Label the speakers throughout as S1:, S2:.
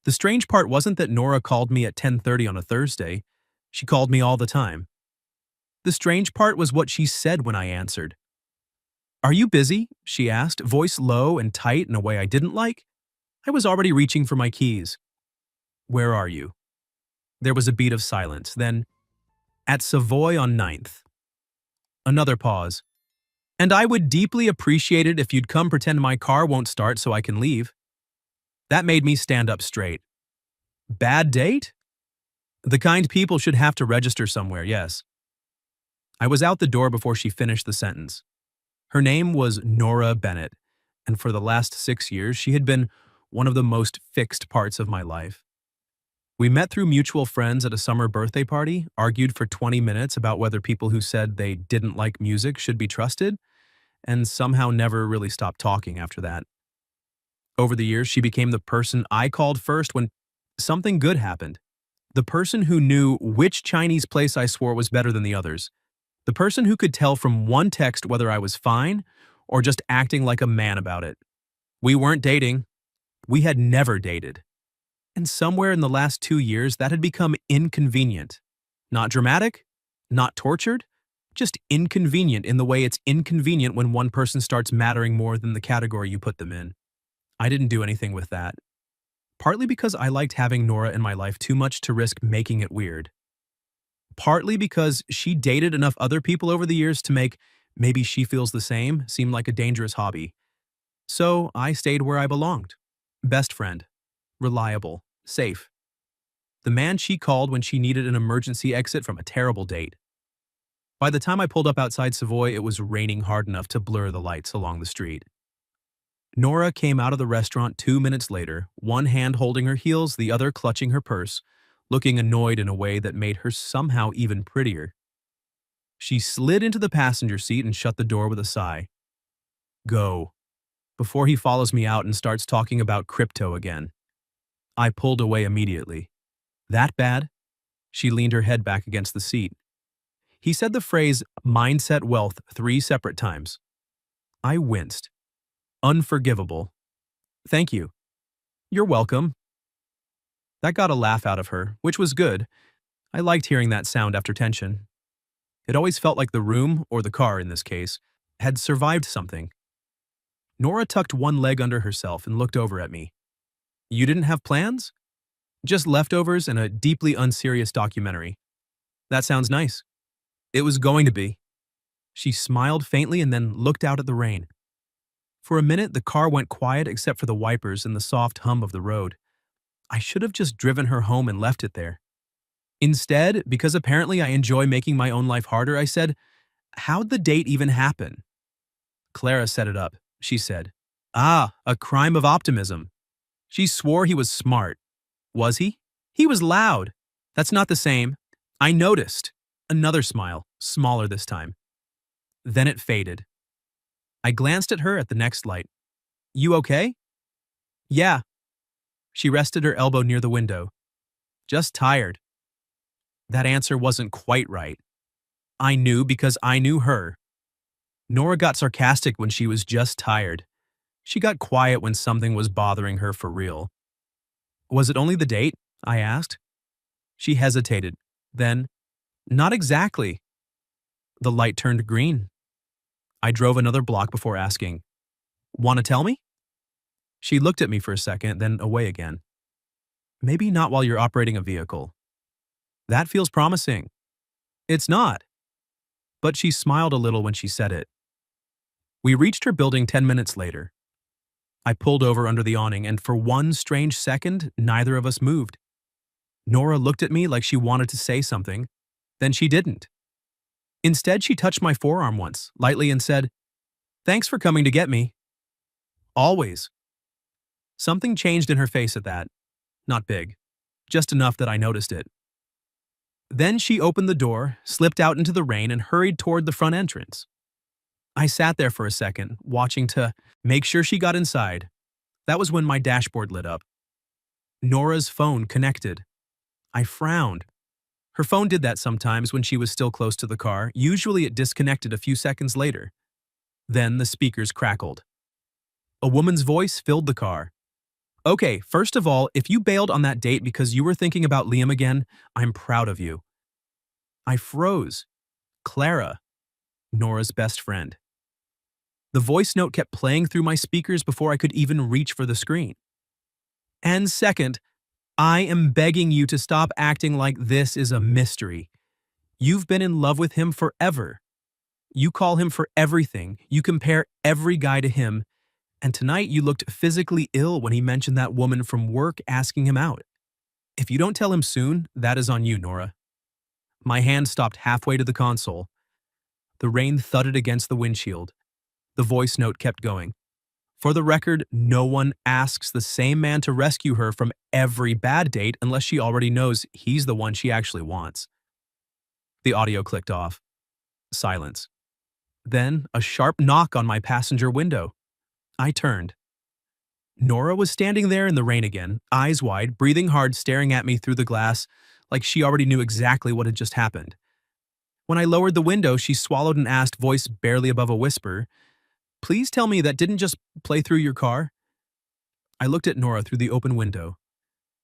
S1: The strange part wasn't that Nora called me at 10:30 on a Thursday. She called me all the time. The strange part was what she said when I answered. "Are you busy?" she asked, voice low and tight in a way I didn't like. I was already reaching for my keys. "Where are you?" There was a beat of silence, then, "At Savoy on Ninth." Another pause. "And I would deeply appreciate it if you'd come pretend my car won't start so I can leave." That made me stand up straight. Bad date? The kind people should have to register somewhere, yes. I was out the door before she finished the sentence. Her name was Nora Bennett, and for the last 6 years she had been one of the most fixed parts of my life. We met through mutual friends at a summer birthday party, argued for 20 minutes about whether people who said they didn't like music should be trusted, and somehow never really stopped talking after that. Over the years, she became the person I called first when something good happened. The person who knew which Chinese place I swore was better than the others. The person who could tell from one text whether I was fine or just acting like a man about it. We weren't dating. We had never dated. And somewhere in the last 2 years, that had become inconvenient. Not dramatic, not tortured, just inconvenient in the way it's inconvenient when one person starts mattering more than the category you put them in. I didn't do anything with that. Partly because I liked having Nora in my life too much to risk making it weird. Partly because she dated enough other people over the years to make maybe she feels the same seem like a dangerous hobby. So I stayed where I belonged. Best friend. Reliable. Safe. The man she called when she needed an emergency exit from a terrible date. By the time I pulled up outside Savoy, it was raining hard enough to blur the lights along the street. Nora came out of the restaurant 2 minutes later, one hand holding her heels, the other clutching her purse, looking annoyed in a way that made her somehow even prettier. She slid into the passenger seat and shut the door with a sigh. Go. Before he follows me out and starts talking about crypto again. I pulled away immediately. That bad? She leaned her head back against the seat. He said the phrase mindset wealth 3 separate times. I winced. Unforgivable. Thank you. You're welcome. That got a laugh out of her, which was good. I liked hearing that sound after tension. It always felt like the room, or the car in this case, had survived something. Nora tucked one leg under herself and looked over at me. You didn't have plans? Just leftovers and a deeply unserious documentary. That sounds nice. It was going to be. She smiled faintly and then looked out at the rain. For a minute, the car went quiet except for the wipers and the soft hum of the road. I should have just driven her home and left it there. Instead, because apparently I enjoy making my own life harder, I said, "How'd the date even happen?" "Clara set it up," she said. "Ah, a crime of optimism." She swore he was smart. Was he? He was loud. That's not the same. I noticed. Another smile, smaller this time. Then it faded. I glanced at her at the next light. You okay? Yeah. She rested her elbow near the window. Just tired. That answer wasn't quite right. I knew because I knew her. Nora got sarcastic when she was just tired. She got quiet when something was bothering her for real. Was it only the date? I asked. She hesitated. Then, not exactly. The light turned green. I drove another block before asking, "Want to tell me?" She looked at me for a second, then away again. Maybe not while you're operating a vehicle. That feels promising. It's not. But she smiled a little when she said it. We reached her building 10 minutes later. I pulled over under the awning, and for one strange second, neither of us moved. Nora looked at me like she wanted to say something, then she didn't. Instead, she touched my forearm once, lightly, and said, "Thanks for coming to get me." Always. Something changed in her face at that. Not big. Just enough that I noticed it. Then she opened the door, slipped out into the rain, and hurried toward the front entrance. I sat there for a second, watching to make sure she got inside. That was when my dashboard lit up. Nora's phone connected. I frowned. Her phone did that sometimes when she was still close to the car. Usually it disconnected a few seconds later. Then the speakers crackled. A woman's voice filled the car. Okay, first of all, if you bailed on that date because you were thinking about Liam again, I'm proud of you. I froze. Clara, Nora's best friend. The voice note kept playing through my speakers before I could even reach for the screen. And second, I am begging you to stop acting like this is a mystery. You've been in love with him forever. You call him for everything. You compare every guy to him. And tonight you looked physically ill when he mentioned that woman from work asking him out. If you don't tell him soon, that is on you, Nora. My hand stopped halfway to the console. The rain thudded against the windshield. The voice note kept going. For the record, no one asks the same man to rescue her from every bad date unless she already knows he's the one she actually wants. The audio clicked off. Silence. Then a sharp knock on my passenger window. I turned. Nora was standing there in the rain again, eyes wide, breathing hard, staring at me through the glass like she already knew exactly what had just happened. When I lowered the window, she swallowed and asked, voice barely above a whisper, "Please tell me that didn't just play through your car?" I looked at Nora through the open window.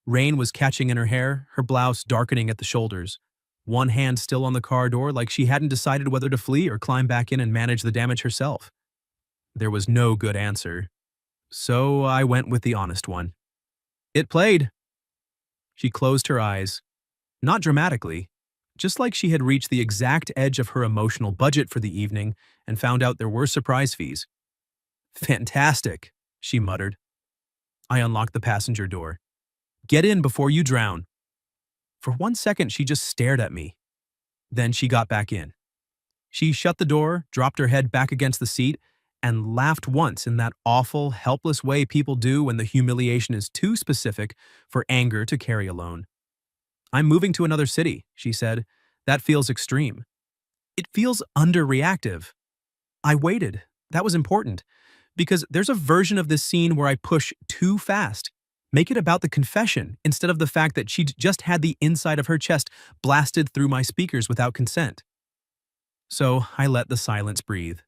S1: Rain was catching in her hair, her blouse darkening at the shoulders. One hand still on the car door like she hadn't decided whether to flee or climb back in and manage the damage herself. There was no good answer, so I went with the honest one. It played. She closed her eyes. Not dramatically, just like she had reached the exact edge of her emotional budget for the evening and found out there were surprise fees. Fantastic, she muttered. I unlocked the passenger door. Get in before you drown. For 1 second, she just stared at me. Then she got back in. She shut the door, dropped her head back against the seat, and laughed once in that awful, helpless way people do when the humiliation is too specific for anger to carry alone. I'm moving to another city, she said. That feels extreme. It feels underreactive. I waited. That was important. Because there's a version of this scene where I push too fast. Make it about the confession instead of the fact that she'd just had the inside of her chest blasted through my speakers without consent. So I let the silence breathe.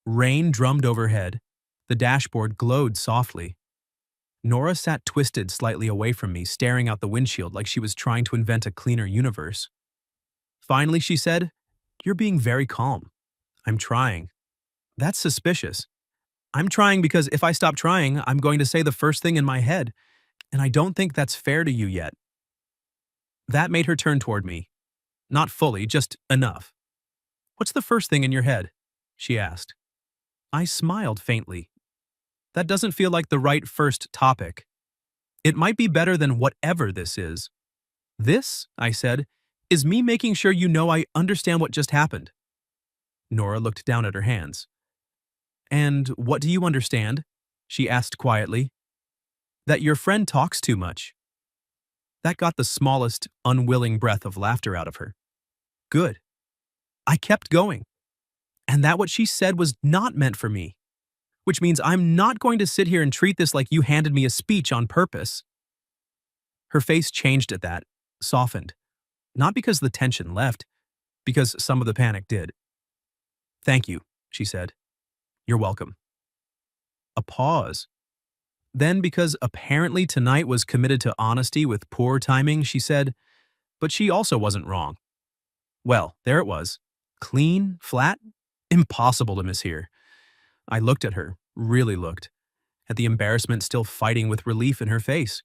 S1: Rain drummed overhead. The dashboard glowed softly. Nora sat twisted slightly away from me, staring out the windshield like she was trying to invent a cleaner universe. Finally, she said, "You're being very calm." "I'm trying." "That's suspicious." "I'm trying because if I stop trying, I'm going to say the first thing in my head, and I don't think that's fair to you yet." That made her turn toward me. Not fully, just enough. "What's the first thing in your head?" she asked. I smiled faintly. That doesn't feel like the right first topic. It might be better than whatever this is. This, I said, is me making sure you know I understand what just happened. Nora looked down at her hands. "And what do you understand?" she asked quietly. "That your friend talks too much." That got the smallest, unwilling breath of laughter out of her. Good. I kept going. And that what she said was not meant for me. Which means I'm not going to sit here and treat this like you handed me a speech on purpose. Her face changed at that, softened. Not because the tension left, because some of the panic did. "Thank you," she said. "You're welcome." A pause. Then, because apparently tonight was committed to honesty with poor timing, she said, "But she also wasn't wrong." Well, there it was. Clean, flat, impossible to mishear. I looked at her, really looked, at the embarrassment still fighting with relief in her face,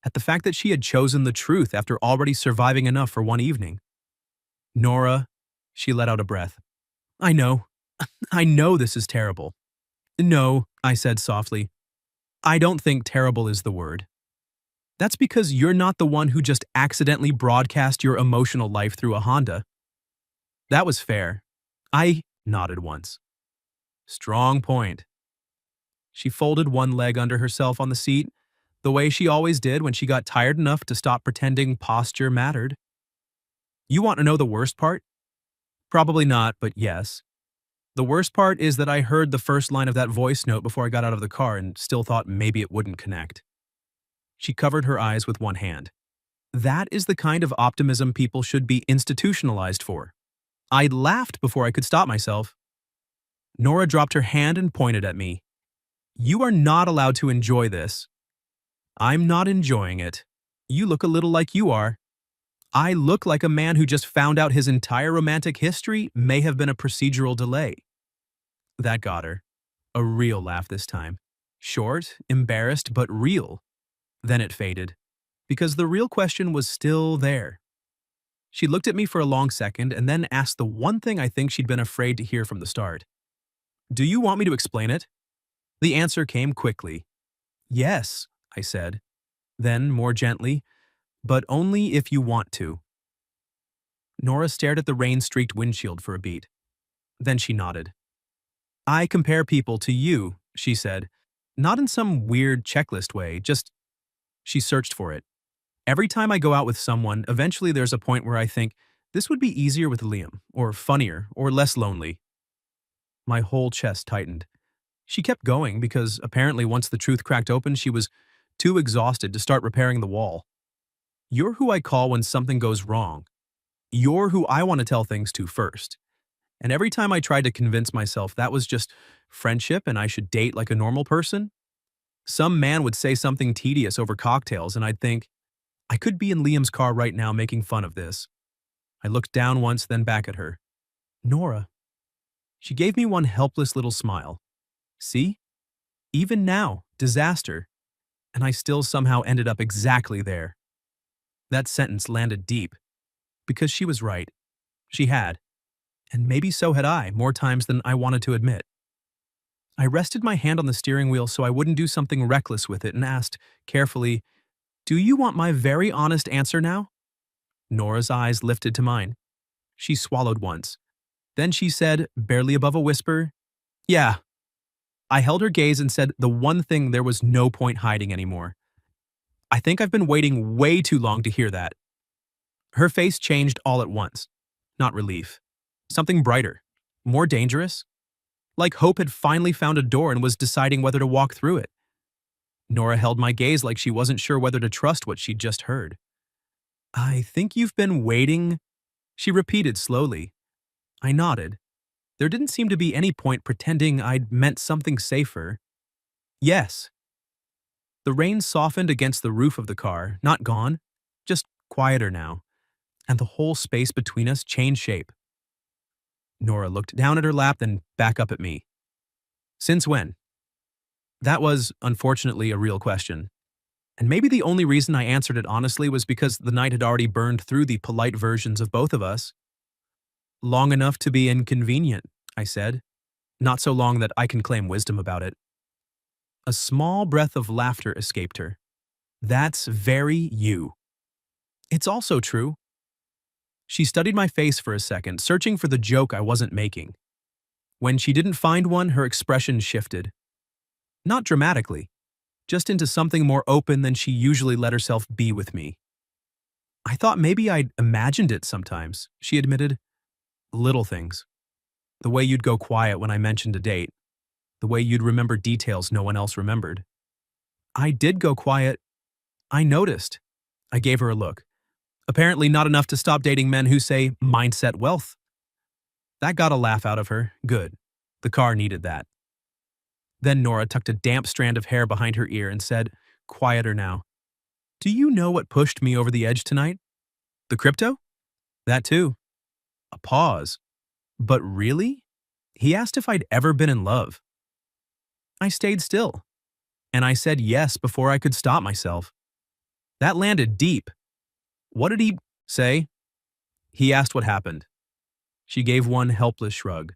S1: at the fact that she had chosen the truth after already surviving enough for one evening. "Nora," she let out a breath. "I know. I know this is terrible." "No," I said softly. "I don't think terrible is the word. That's because you're not the one who just accidentally broadcast your emotional life through a Honda." That was fair. I nodded once. Strong point. She folded one leg under herself on the seat, the way she always did when she got tired enough to stop pretending posture mattered. "You want to know the worst part?" "Probably not, but yes. The worst part is that I heard the first line of that voice note before I got out of the car and still thought maybe it wouldn't connect." She covered her eyes with one hand. That is the kind of optimism people should be institutionalized for. I laughed before I could stop myself. Nora dropped her hand and pointed at me. "You are not allowed to enjoy this." I'm not enjoying it. You look a little like you are. I look like a man who just found out his entire romantic history may have been a procedural delay. That got her. A real laugh this time. Short, embarrassed, but real. Then it faded, because the real question was still there. She looked at me for a long second and then asked the one thing I think she'd been afraid to hear from the start. Do you want me to explain it? The answer came quickly. Yes, I said. Then, more gently, but only if you want to. Nora stared at the rain-streaked windshield for a beat. Then she nodded. I compare people to you, she said. Not in some weird checklist way, just… She searched for it. Every time I go out with someone, eventually there's a point where I think, this would be easier with Liam, or funnier, or less lonely. My whole chest tightened. She kept going because apparently once the truth cracked open, she was too exhausted to start repairing the wall. You're who I call when something goes wrong. You're who I want to tell things to first. And every time I tried to convince myself that was just friendship and I should date like a normal person, some man would say something tedious over cocktails and I'd think, I could be in Liam's car right now making fun of this. I looked down once, then back at her. Nora. She gave me one helpless little smile. See? Even now, disaster. And I still somehow ended up exactly there. That sentence landed deep. Because she was right. She had. And maybe so had I, more times than I wanted to admit. I rested my hand on the steering wheel so I wouldn't do something reckless with it and asked, carefully, do you want my very honest answer now? Nora's eyes lifted to mine. She swallowed once. Then she said, barely above a whisper, yeah. I held her gaze and said the one thing there was no point hiding anymore. I think I've been waiting way too long to hear that. Her face changed all at once. Not relief. Something brighter. More dangerous. Like hope had finally found a door and was deciding whether to walk through it. Nora held my gaze like she wasn't sure whether to trust what she'd just heard. I think you've been waiting, she repeated slowly. I nodded. There didn't seem to be any point pretending I'd meant something safer. Yes. The rain softened against the roof of the car, not gone, just quieter now, and the whole space between us changed shape. Nora looked down at her lap, then back up at me. Since when? That was, unfortunately, a real question. And maybe the only reason I answered it honestly was because the night had already burned through the polite versions of both of us. Long enough to be inconvenient, I said. Not so long that I can claim wisdom about it. A small breath of laughter escaped her. That's very you. It's also true. She studied my face for a second, searching for the joke I wasn't making. When she didn't find one, her expression shifted. Not dramatically, just into something more open than she usually let herself be with me. I thought maybe I'd imagined it sometimes, she admitted. Little things. The way you'd go quiet when I mentioned a date. The way you'd remember details no one else remembered. I did go quiet. I noticed. I gave her a look. Apparently not enough to stop dating men who say mindset wealth. That got a laugh out of her. Good. The car needed that. Then Nora tucked a damp strand of hair behind her ear and said, quieter now, do you know what pushed me over the edge tonight? The crypto? That too. A pause. But really? He asked if I'd ever been in love. I stayed still. And I said yes before I could stop myself. That landed deep. What did he say? He asked what happened. She gave one helpless shrug.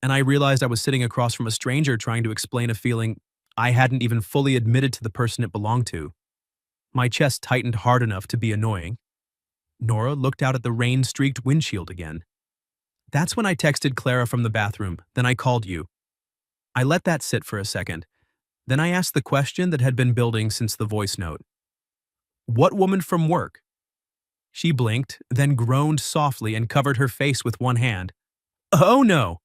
S1: And I realized I was sitting across from a stranger trying to explain a feeling I hadn't even fully admitted to the person it belonged to. My chest tightened hard enough to be annoying. Nora looked out at the rain-streaked windshield again. That's when I texted Clara from the bathroom, then I called you. I let that sit for a second. Then I asked the question that had been building since the voice note. What woman from work? She blinked, then groaned softly and covered her face with one hand. Oh no!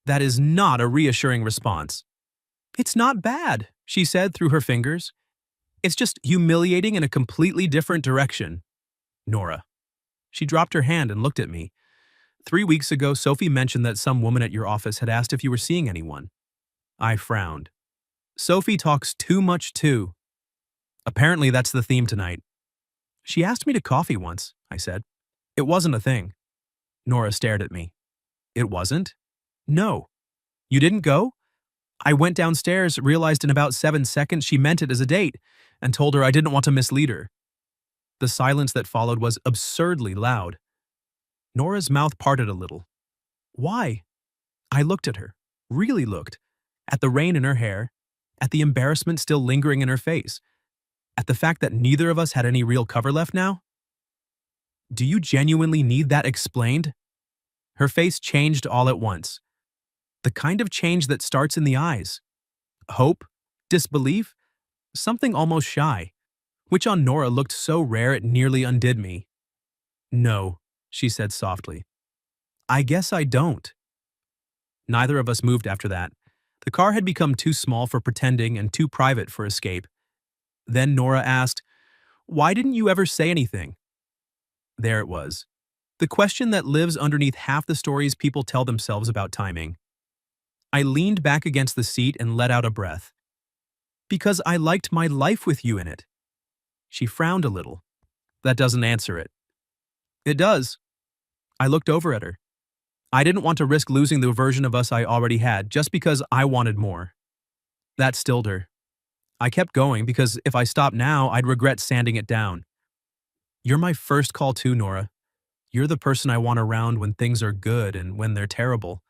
S1: That is not a reassuring response. It's not bad, she said through her fingers. It's just humiliating in a completely different direction. Nora. She dropped her hand and looked at me. 3 weeks ago, Sophie mentioned that some woman at your office had asked if you were seeing anyone. I frowned. Sophie talks too much too. Apparently, that's the theme tonight. She asked me to coffee once, I said. It wasn't a thing. Nora stared at me. It wasn't? No. You didn't go? I went downstairs, realized in about 7 seconds she meant it as a date, and told her I didn't want to mislead her. The silence that followed was absurdly loud. Nora's mouth parted a little. Why? I looked at her, really looked, at the rain in her hair, at the embarrassment still lingering in her face, at the fact that neither of us had any real cover left now. Do you genuinely need that explained? Her face changed all at once. The kind of change that starts in the eyes. Hope, disbelief, something almost shy, which on Nora looked so rare it nearly undid me. No, she said softly. I guess I don't. Neither of us moved after that. The car had become too small for pretending and too private for escape. Then Nora asked, "Why didn't you ever say anything?" There it was. The question that lives underneath half the stories people tell themselves about timing. I leaned back against the seat and let out a breath. Because I liked my life with you in it. She frowned a little. That doesn't answer it. It does. I looked over at her. I didn't want to risk losing the version of us I already had just because I wanted more. That stilled her. I kept going because if I stopped now, I'd regret sanding it down. You're my first call too, Nora. You're the person I want around when things are good and when they're terrible.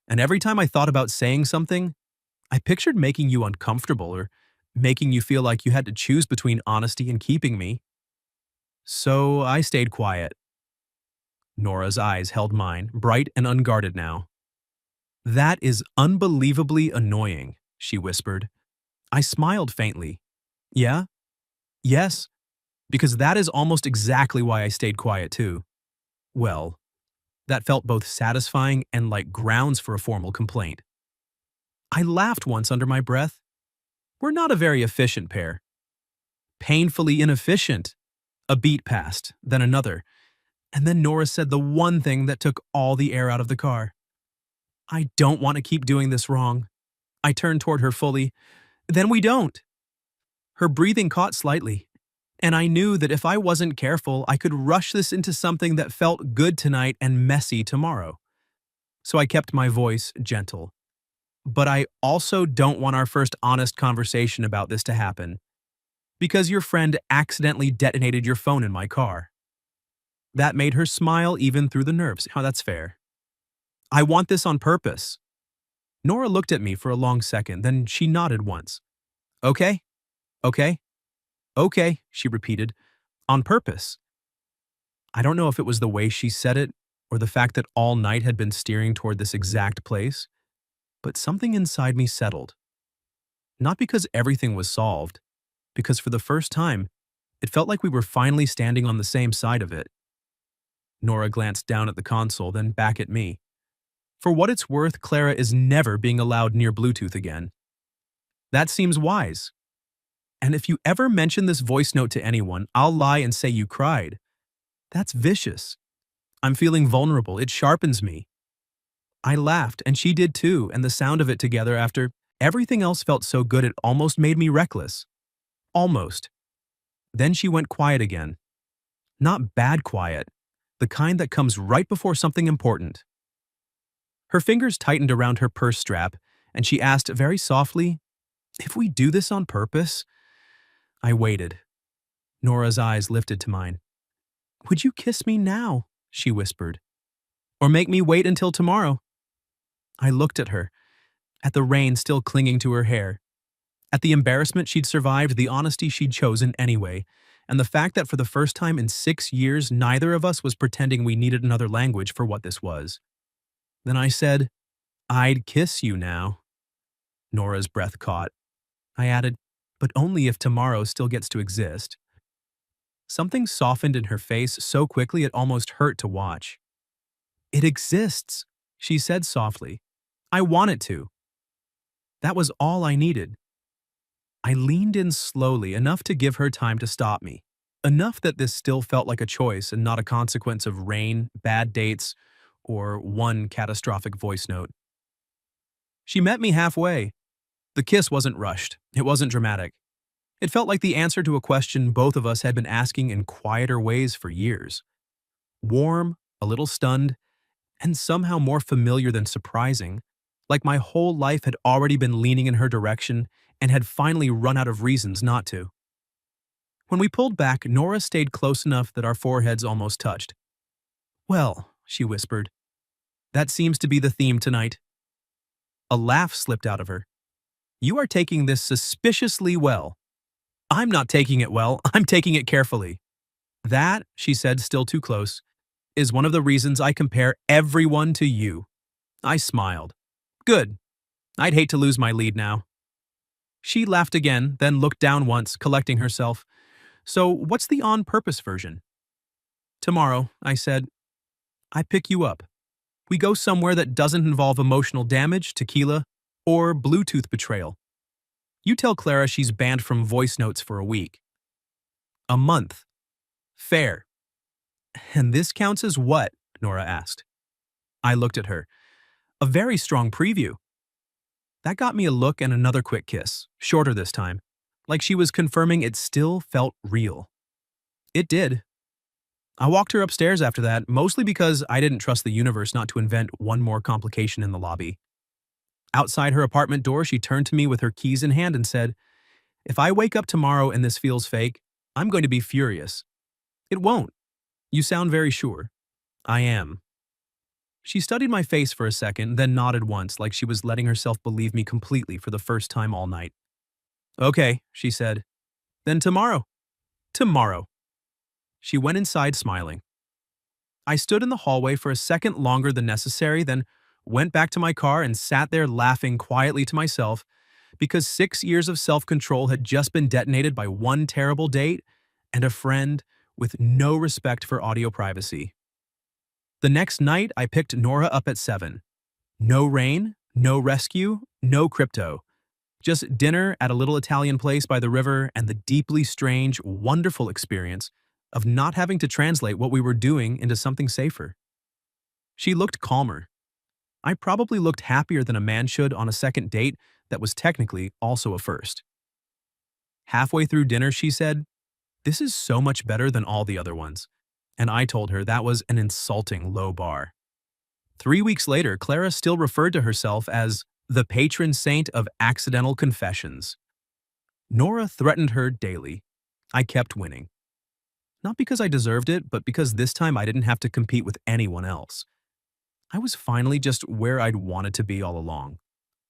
S1: And every time I thought about saying something, I pictured making you uncomfortable or making you feel like you had to choose between honesty and keeping me. So I stayed quiet. Nora's eyes held mine, bright and unguarded now. That is unbelievably annoying, she whispered. I smiled faintly. Yeah? Yes? Because that is almost exactly why I stayed quiet too. Well, that felt both satisfying and like grounds for a formal complaint. I laughed once under my breath. We're not a very efficient pair. Painfully inefficient. A beat passed, then another, and then Nora said the one thing that took all the air out of the car. I don't want to keep doing this wrong. I turned toward her fully. Then we don't. Her breathing caught slightly, and I knew that if I wasn't careful, I could rush this into something that felt good tonight and messy tomorrow. So I kept my voice gentle. But I also don't want our first honest conversation about this to happen. Because your friend accidentally detonated your phone in my car. That made her smile even through the nerves. Oh, that's fair. I want this on purpose. Nora looked at me for a long second, then she nodded once. Okay, okay, okay, she repeated, on purpose. I don't know if it was the way she said it or the fact that all night had been steering toward this exact place, but something inside me settled. Not because everything was solved, because for the first time, it felt like we were finally standing on the same side of it. Nora glanced down at the console, then back at me. For what it's worth, Clara is never being allowed near Bluetooth again. That seems wise. And if you ever mention this voice note to anyone, I'll lie and say you cried. That's vicious. I'm feeling vulnerable. It sharpens me. I laughed, and she did too, and the sound of it together after everything else felt so good it almost made me reckless. Almost. Then she went quiet again. Not bad quiet, the kind that comes right before something important. Her fingers tightened around her purse strap, and she asked very softly, "If we do this on purpose?" I waited. Nora's eyes lifted to mine. "Would you kiss me now?" she whispered. "Or make me wait until tomorrow?" I looked at her, at the rain still clinging to her hair, at the embarrassment she'd survived, the honesty she'd chosen anyway, and the fact that for the first time in 6 years, neither of us was pretending we needed another language for what this was. Then I said, "I'd kiss you now." Nora's breath caught. I added, "But only if tomorrow still gets to exist." Something softened in her face so quickly it almost hurt to watch. "It exists," she said softly. "I want it to." That was all I needed. I leaned in slowly, enough to give her time to stop me. Enough that this still felt like a choice and not a consequence of rain, bad dates, or one catastrophic voice note. She met me halfway. The kiss wasn't rushed. It wasn't dramatic. It felt like the answer to a question both of us had been asking in quieter ways for years. Warm, a little stunned, and somehow more familiar than surprising, like my whole life had already been leaning in her direction and had finally run out of reasons not to. When we pulled back, Nora stayed close enough that our foreheads almost touched. "Well," she whispered, "that seems to be the theme tonight." A laugh slipped out of her. "You are taking this suspiciously well." "I'm not taking it well, I'm taking it carefully." "That," she said, still too close, "is one of the reasons I compare everyone to you." I smiled. "Good. I'd hate to lose my lead now." She laughed again, then looked down once, collecting herself. "So, what's the on-purpose version?" "Tomorrow," I said, "I pick you up. We go somewhere that doesn't involve emotional damage, tequila, or Bluetooth betrayal. You tell Clara she's banned from voice notes for a week." "A month. Fair." "And this counts as what?" Nora asked. I looked at her. "A very strong preview." That got me a look and another quick kiss, shorter this time, like she was confirming it still felt real. It did. I walked her upstairs after that, mostly because I didn't trust the universe not to invent one more complication in the lobby. Outside her apartment door, she turned to me with her keys in hand and said, "If I wake up tomorrow and this feels fake, I'm going to be furious." "It won't. You sound very sure." "I am." She studied my face for a second, then nodded once like she was letting herself believe me completely for the first time all night. "Okay," she said. "Then tomorrow." "Tomorrow." She went inside smiling. I stood in the hallway for a second longer than necessary, then went back to my car and sat there laughing quietly to myself because 6 years of self-control had just been detonated by one terrible date and a friend with no respect for audio privacy. The next night, I picked Nora up at 7. No rain, no rescue, no crypto. Just dinner at a little Italian place by the river and the deeply strange, wonderful experience of not having to translate what we were doing into something safer. She looked calmer. I probably looked happier than a man should on a second date that was technically also a first. Halfway through dinner, she said, "This is so much better than all the other ones." And I told her that was an insulting low bar. 3 weeks later, Clara still referred to herself as the patron saint of accidental confessions. Nora threatened her daily. I kept winning. Not because I deserved it, but because this time I didn't have to compete with anyone else. I was finally just where I'd wanted to be all along.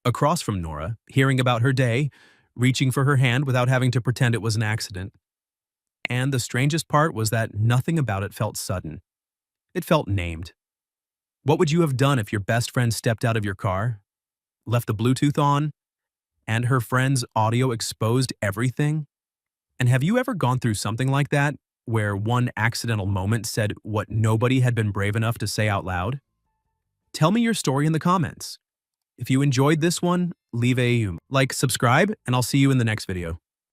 S1: Across from Nora, hearing about her day, reaching for her hand without having to pretend it was an accident. And the strangest part was that nothing about it felt sudden. It felt named. What would you have done if your best friend stepped out of your car, left the Bluetooth on, and her friend's audio exposed everything? And have you ever gone through something like that, where one accidental moment said what nobody had been brave enough to say out loud? Tell me your story in the comments. If you enjoyed this one, leave a like, subscribe, and I'll see you in the next video.